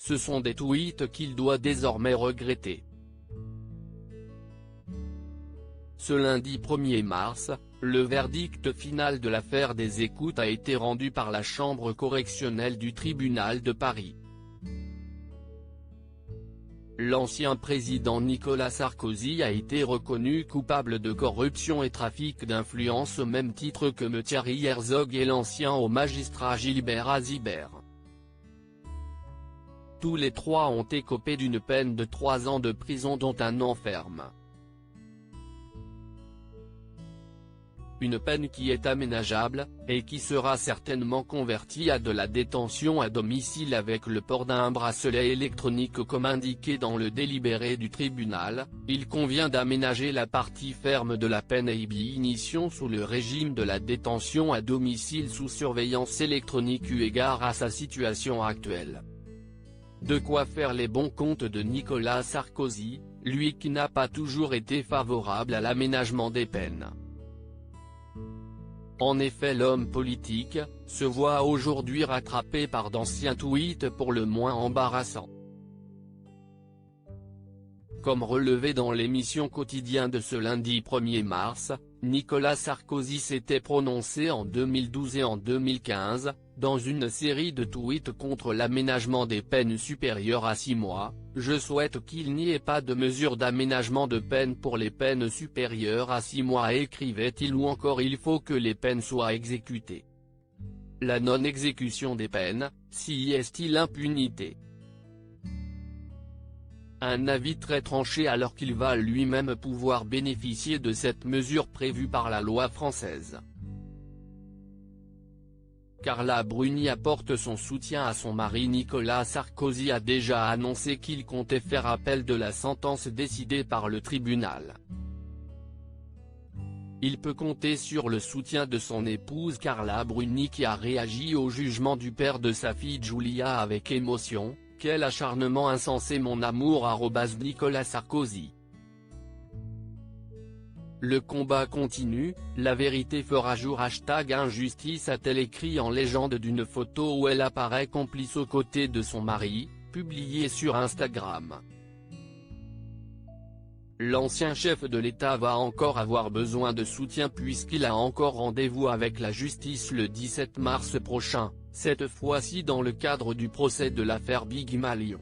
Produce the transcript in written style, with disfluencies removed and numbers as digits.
ce sont des tweets qu'il doit désormais regretter. Ce lundi 1er mars, le verdict final de l'affaire des écoutes a été rendu par la chambre correctionnelle du tribunal de Paris. L'ancien président Nicolas Sarkozy a été reconnu coupable de corruption et trafic d'influence au même titre que M. Thierry Herzog et l'ancien haut magistrat Gilbert Azibert. Tous les trois ont écopé d'une peine de 3 ans de prison dont 1 an ferme. Une peine qui est aménageable, et qui sera certainement convertie à de la détention à domicile avec le port d'un bracelet électronique comme indiqué dans le délibéré du tribunal. Il convient d'aménager la partie ferme de la peine et initiation sous le régime de la détention à domicile sous surveillance électronique eu égard à sa situation actuelle. De quoi faire les bons comptes de Nicolas Sarkozy, lui qui n'a pas toujours été favorable à l'aménagement des peines. En effet, l'homme politique se voit aujourd'hui rattrapé par d'anciens tweets pour le moins embarrassants. Comme relevé dans l'émission Quotidien de ce lundi 1er mars, Nicolas Sarkozy s'était prononcé en 2012 et en 2015, dans une série de tweets contre l'aménagement des peines supérieures à 6 mois, « Je souhaite qu'il n'y ait pas de mesure d'aménagement de peine pour les peines supérieures à 6 mois » écrivait-il, ou encore « Il faut que les peines soient exécutées. La non-exécution des peines, si est-il impunité ?» Un avis très tranché alors qu'il va lui-même pouvoir bénéficier de cette mesure prévue par la loi française. Carla Bruni apporte son soutien à son mari. Nicolas Sarkozy a déjà annoncé qu'il comptait faire appel de la sentence décidée par le tribunal. Il peut compter sur le soutien de son épouse Carla Bruni qui a réagi au jugement du père de sa fille Giulia avec émotion. Quel acharnement insensé, mon amour @ Nicolas Sarkozy. Le combat continue, la vérité fera jour # injustice a-t-elle écrit en légende d'une photo où elle apparaît complice aux côtés de son mari, publiée sur Instagram. L'ancien chef de l'État va encore avoir besoin de soutien puisqu'il a encore rendez-vous avec la justice le 17 mars prochain, cette fois-ci dans le cadre du procès de l'affaire Big Malion.